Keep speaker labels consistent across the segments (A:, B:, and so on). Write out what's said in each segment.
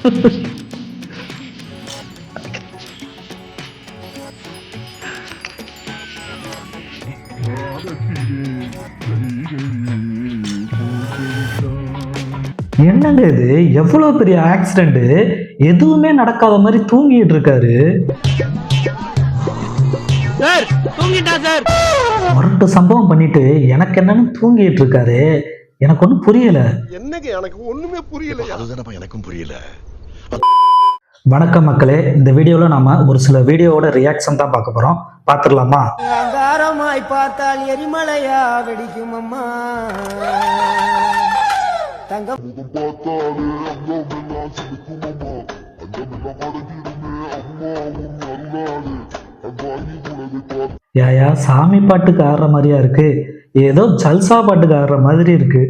A: என்னங்க இது, எவ்வளவு பெரிய ஆக்சிடென்ட், எதுவுமே நடக்காத மாதிரி தூங்கிட்டு இருக்காரு. முரட்டு சம்பவம் பண்ணிட்டு எனக்கு என்னன்னு தூங்கிட்டு இருக்காரு. எனக்கு ஒன்றும் புரியல.
B: என்னங்க எனக்கு ஒண்ணுமே புரியல. அதுதானப்பா எனக்கும் புரியல.
A: வணக்கம் மக்களே, இந்த வீடியோவில் நாம ஒரு சில வீடியோவோட ரியாக்ஷன் தான் பார்க்க போறோம். பார்த்துடலாமா?
C: அங்காரமாய் பார்த்தால் எரிமலையா வெடிக்கும் அம்மா தங்கம்.
A: யாயா சாமி பாட்டுக்கு ஆடுற மாதிரியா இருக்கு, ஏதோ ஜல்சா பாட்டுக்கு ஆடுற மாதிரி இருக்கு.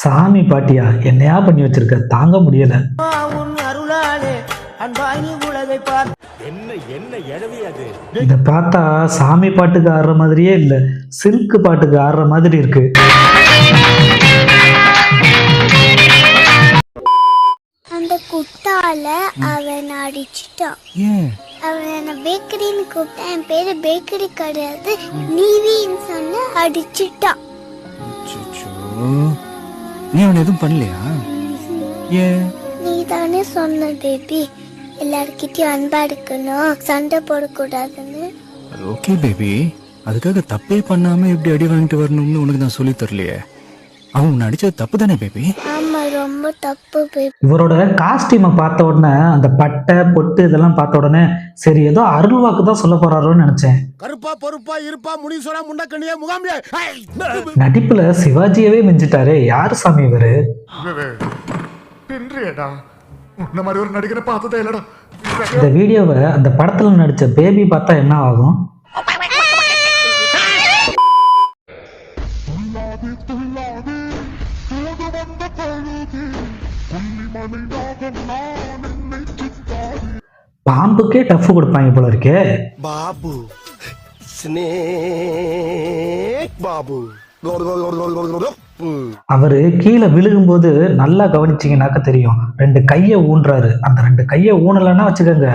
A: சாமி பாட்டியா என்னையா பண்ணி வச்சிருக்க, தாங்க முடியல. இத பார்த்தா சாமி பாட்டுக்கு ஆடுற மாதிரியே இல்ல, சில்க் பாட்டுக்கு ஆடுற மாதிரி இருக்கு.
D: அந்த குட்டால அவன் அடிச்சிட்டான். அவன் என்ன பேக்கரின்னு கூப்பிட்டேன். என் பேரு பேக்கரி கிடையாது, நீவின்னு சொன்ன அடிச்சிட்டான்.
E: நீ அவன் எதுவும் பண்ணலையா? ஏன்?
D: நீ தானே சொன்ன பேபி, எல்லார்கிட்டயும் அன்பா இருக்கணும், சண்டை போடக்கூடாதுன்னு.
E: ஓகே பேபி, அதுக்காக தப்பே பண்ணாம இப்படி அடி வாங்கிட்டு வரணும்னு உனக்கு நான் சொல்லி தரலையே. அவன் உன்னை அடிச்சது தப்பு தானே பேபி?
D: ஆமா, ரொம்ப தப்பு பேபி.
A: இவரோட காஸ்டியூமை பார்த்த உடனே, அந்த பட்டை பொட்டு இதெல்லாம் பார்த்த உடனே சரி ஏதோ அருள் வாக்கு தான் சொல்ல போறாரோன்னு நினைச்சேன்.
B: கருப்பா பொறுப்பா இருப்பா முனீஸ்வரா முண்டக்கண்ணியா முகாமியா.
A: நடிப்புல சிவாஜியவே மிஞ்சிட்டாரு. யாரு சாமி இவரு?
B: இந்த மாதிரி ஒரு நடிகரை பார்த்ததே இல்லடா.
A: இந்த வீடியோவை அந்த படத்துல நடிச்ச பேபி பார்த்தா என்ன ஆகும்? பாம்புக்கே டஃப் கொடுப்பாங்க போல இருக்கே.
B: பாபு ஸ்னேக் பாபு.
A: அவரு கீழே விழுகும்போது நல்லா கவனிச்சீங்கன்னாக்க தெரியும், 2 கையை ஊன்றாரு. அந்த 2 கையை ஊனலன்னா வச்சுக்கோங்க,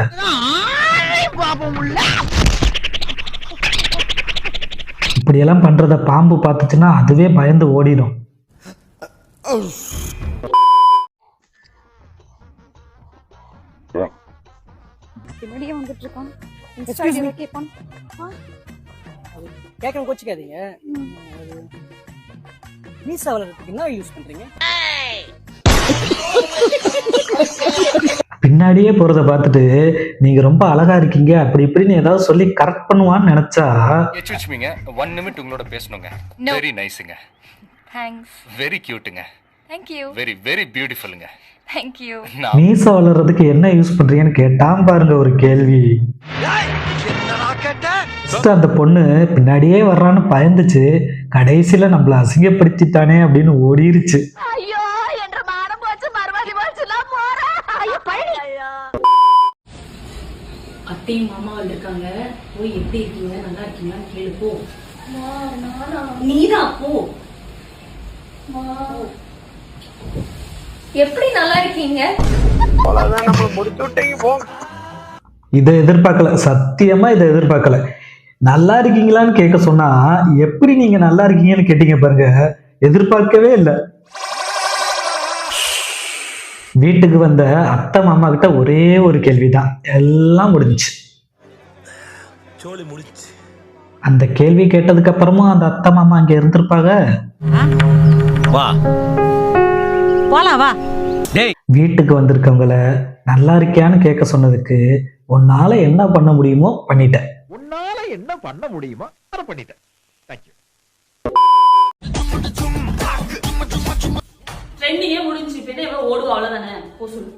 A: இப்படியெல்லாம் பண்றத பாம்பு பார்த்துச்சுன்னா அதுவே பயந்து ஓடிடும்.
C: கேட்கணும், கோச்சிக்காதீங்க. மீசா வளர்றதுக்கு என்ன யூஸ் பண்றீங்க?
A: பின்னாடியே போறத பார்த்துட்டு நீங்க ரொம்ப அழகா இருக்கீங்க அப்படி இப்படின்னு ஏதாவது சொல்லி கரெக்ட் பண்ணுவான்னு நினைச்சா,
F: எக்ஸ்கியூஸ் மீங்க, 1 நிமிட் உங்களோட பேசணுங்க. வெரி நைஸ்ங்க.
G: தேங்க்ஸ்.
F: வெரி கியூட்டுங்க.
G: Thank you.
F: வெரி வெரி பியூட்டிஃபுல்லுங்க.
G: Thank you.
A: மீசா வளர்றதுக்கு என்ன யூஸ் பண்றீங்கன்னு கேட்டாம் பாருங்க ஒரு கேள்வி. அந்த பொண்ணு பின்னாடியே வர்றான்னு பயந்துச்சு, கடைசியில நம்மள அசிங்கப்படுத்திட்டானே அப்படின்னு ஓடிருச்சு.
G: ஐயோ, என்ற மானம் போச்சு, மறுபடி போச்சுலாம் போறேன். ஐயோ பழனி.
H: அத்தையும் மாமா வந்திருக்காங்க, போய் எப்படி இருக்கீங்க, நல்லா இருக்கீங்களான்னு கேளு போ. நீதான் போ.
G: எப்படி நல்லா இருக்கீங்க?
A: இதை எதிர்பார்க்கல, சத்தியமா இதை எதிர்பார்க்கல. நல்லா இருக்கீங்களான்னு கேட்க சொன்னா எப்படி நீங்க நல்லா இருக்கீங்கன்னு கேட்டீங்க பாருங்க, எதிர்பார்க்கவே இல்லை. வீட்டுக்கு வந்த அத்தை மாமா கிட்ட ஒரே ஒரு கேள்விதான், எல்லாம் முடிஞ்சுச்சு. அந்த கேள்வி கேட்டதுக்கு அப்புறமும் அந்த அத்தை மாமா அங்க இருந்திருப்பாங்க. வீட்டுக்கு வந்திருக்கவங்கள நல்லா இருக்கியான்னு கேட்க சொன்னதுக்கு உன்னால என்ன பண்ண முடியுமோ பண்ணிட்டேன்.
B: உன்னால என்ன பண்ண முடியுமோ அதை பண்ணிட்டேன். Thank you.
H: ட்ரெண்டிங்கே முடிஞ்சு, இப்ப என்ன இவ்வளவு ஓடுது, அவ்வளவுதானே. போ சொல்லு.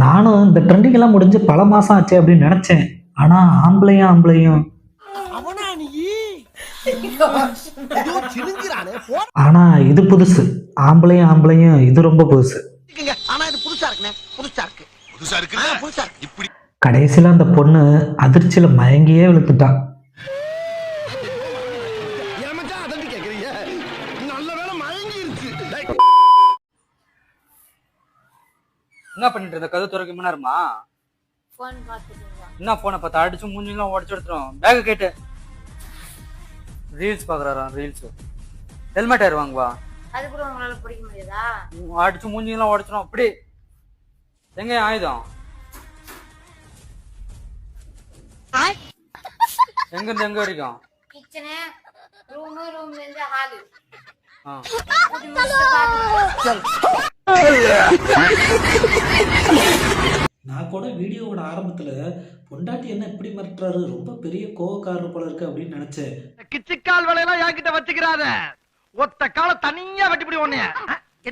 A: நானும் இந்த ட்ரெண்டிங் எல்லாம் முடிஞ்சு பல மாசம் ஆச்சு அப்படின்னு நினைச்சேன். ஆனா ஆம்பளையும் ஆனா இது புதுசு. ஆம்பளையும் இது ரொம்ப புதுசு. கடைசியில் அந்த பொண்ணு அதிர்ச்சியில் மயங்கியே விழுத்துட்டான்.
I: என்ன பண்ணிட்டு இருந்த? கதை துறக்க மணி நேரமா?
G: போன் பாத்துட்டீங்களா?
I: என்ன போனை பார்த்து அடிச்சு மூஞ்சிலாம் உடச்சு எடுத்துரும். பேக கேட்டு ரீல்ஸ் பாக்குறாராம். ரீல்ஸ் ஹெல்மெட் ஆயிரு வாங்குவா.
G: அது கூட உங்களால பிடிக்க முடியாதா?
I: அடிச்சு மூஞ்சிலாம் உடச்சிரும். அப்படி எங்க ஆயுதம்? எங்க இருந்து எங்க வரைக்கும்?
G: கிச்சனு, ரூம்ல இருந்து ஹாலு.
A: நான் கூட வீடியோவோட ஆரம்பத்துல பொண்டாட்டி என்ன இப்படி மிரட்டுறாரு, ரொம்ப பெரிய கோவக்காரர் போல இருக்கு அப்படின்னு நினைச்சேன்.
B: கிச்சிக்கால் வேலையெல்லாம் என்கிட்ட வச்சுக்கிறாத. ஒத்த கால தனியா வெட்டிப்பிடி ஒன்னைய.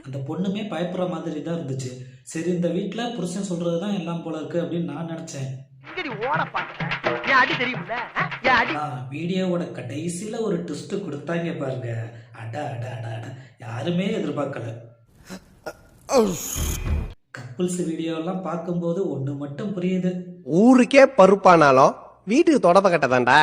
A: அந்த பொண்ணுமே பயப்படுற மாதிரி தான் இருந்துச்சு. சரி, இந்த வீட்டுல புருஷன் சொல்றதுதான் எல்லாம் போல இருக்கு அப்படின்னு நான் நினைச்சேன்.
B: இங்கடி ஓட பாக்க. என் அடி தெரியும்ல? என் அடி.
A: வீடியோவோட கடைசியில ஒரு ட்விஸ்ட் கொடுத்தாங்க பாருங்க. அட அட அட அட, யாருமே எதிர்பார்க்கல. கப்புள்ஸ் வீடியோ எல்லாம் பார்க்கும்போது ஒண்ணு மட்டும் புரியுது.
C: ஊருக்கே பருப்பானாலும் வீட்டுக்கு தொடப்ப கட்டதாண்டா.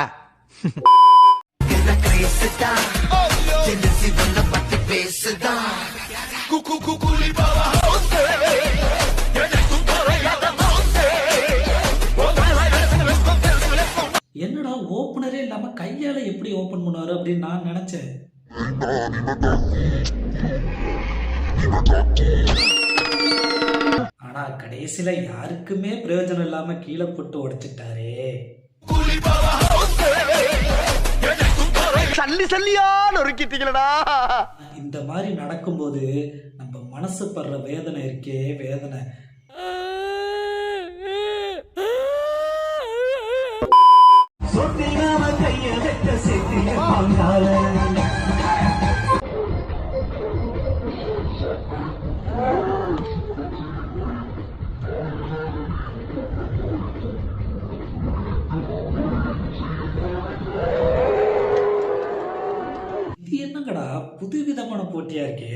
A: என்னடா ஓப்பனரே இல்லாம கையால எப்படி ஓபன் பண்ணுவாரு அப்படின்னு நான் நினைச்சேன். ஆனா கடைசியில யாருக்குமே பிரயோஜனம் இல்லாம கீழே போட்டு உடைச்சிட்டாரே.
B: சல்லி சல்லியா நொறுக்கிட்டீங்களடா.
A: இந்த மாதிரி நடக்கும்போது நம்ம மனசு படுற வேதனை இருக்கே, வேதனை. இது என்னங்கடா புதுவிதமான போட்டியா இருக்கே.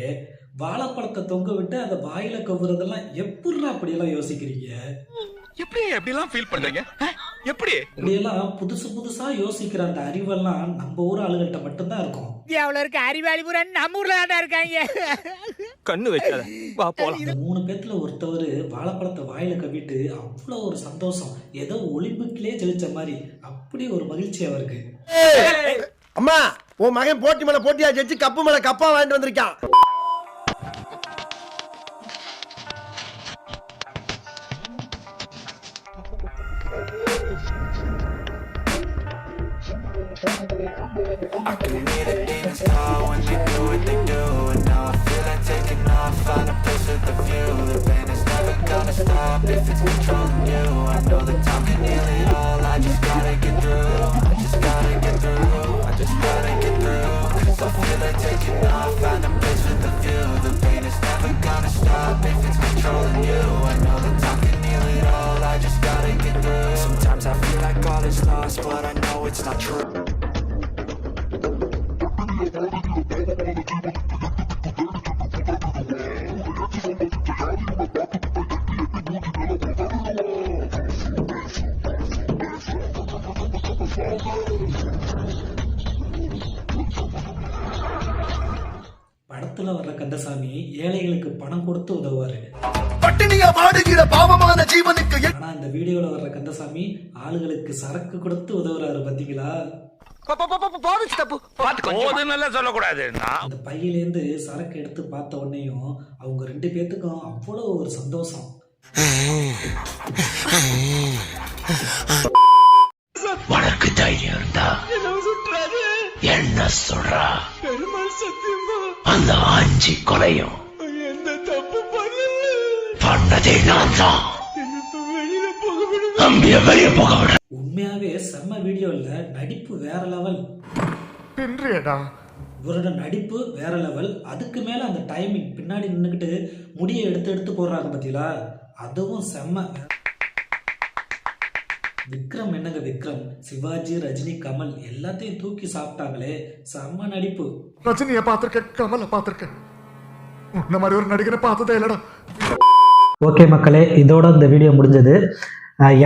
A: வாழைப்பழத்தை தொங்க விட்டு அந்த வாயில கவுறதெல்லாம் எப்படிடா அப்படியெல்லாம் யோசிக்கிறீங்க?
B: எப்படி எப்படிலாம் ஃபீல் பண்றீங்க? எப்படி
A: இப்படியெல்லாம் புதுசு புதுசா யோசிக்கிற அந்த அறிவெல்லாம் நம்ம ஊர் ஆளுகள்கிட்ட மட்டும்தான் இருக்கும்.
C: இருக்க அறிவாளி பூரா நம்ம ஊர்ல தான் இருக்காங்க.
E: கண்ணு வைக்காத, வா போலாம்.
A: இந்த 3 பேத்துல ஒருத்தவர் வாழைப்பழத்தை வாயில கவிட்டு அவ்வளோ ஒரு சந்தோஷம், ஏதோ ஒலிம்பிக்லயே ஜெயிச்ச மாதிரி அப்படி ஒரு மகிழ்ச்சி அவருக்கு.
C: அம்மா, உன் மகன் போட்டி மேல போட்டியா ஜெயிச்சு கப்பு மேல கப்பா வாங்கிட்டு வந்திருக்கான்.
J: Sometimes I feel like all is lost, but I know it's not true.
A: படத்துல வர்ற கந்தசாமி ஏழைகளுக்கு பணம் கொடுத்து உதவுவாரு.
B: பட்டினியா வாடுகிற பாவமான ஜீவனுக்கு.
A: ஆனா இந்த வீடியோல வர்ற கந்தசாமி ஆளுகளுக்கு சரக்கு கொடுத்து உதவுறாரு. பாத்தீங்களா?
B: சொல்லக்கூடாது.
A: அந்த பையிலேருந்து சரக்கு எடுத்து பார்த்த உடனேயும் அவங்க 2 பேத்துக்கும் அவ்வளோ ஒரு சந்தோஷம்.
J: உனக்கு தைரியம் இருந்தா என்ன சொல்றா? அந்த 5 கொலையும் பண்ணதே நான் தான். வெளியே போக விட.
A: உண்மையாவே செம்ம வீடியோ இல்ல, நடிப்பு வேற லெவல். இவரோட நடிப்பு வேற லெவல். அதுக்கு மேல அந்த டைமிங் பின்னாடி நின்னுக்கிட்டு முடியை எடுத்து எடுத்து போடுறாங்க பாத்தீங்களா, அதுவும் செம்ம. விக்ரம் என்னங்க விக்ரம், சிவாஜி, ரஜினி, கமல் எல்லாத்தையும் தூக்கி சாப்பிட்டாங்களே, செம்ம நடிப்பு.
B: ரஜினியை பார்த்திருக்கேன், கமலை பார்த்திருக்கேன், உன்ன மாதிரி ஒரு நடிகரை பார்த்ததே இல்லடா.
A: ஓகே மக்களே, இதோட இந்த வீடியோ முடிஞ்சது.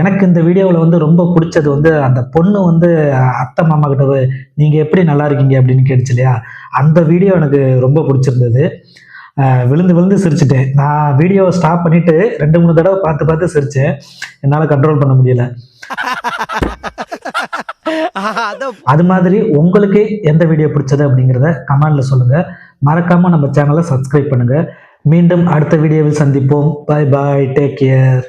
A: எனக்கு இந்த வீடியோவில் வந்து ரொம்ப பிடிச்சது வந்து அந்த பொண்ணு வந்து அத்தை மாமா கிட்ட நீங்கள் எப்படி நல்லா இருக்கீங்க அப்படின்னு கேட்டுச்சு இல்லையா, அந்த வீடியோ எனக்கு ரொம்ப பிடிச்சிருந்தது. விழுந்து விழுந்து சிரிச்சிட்டேன். நான் வீடியோவை ஸ்டாப் பண்ணிவிட்டு 2-3 தடவை பார்த்து பார்த்து சிரித்தேன். என்னால் கண்ட்ரோல் பண்ண முடியல. அது மாதிரி உங்களுக்கு எந்த வீடியோ பிடிச்சது அப்படிங்கிறத கமெண்ட்ல சொல்லுங்க. மறக்காம நம்ம சேனலை சப்ஸ்கிரைப் பண்ணுங்க. மீண்டும் அடுத்த வீடியோவில் சந்திப்போம். Bye bye, take care.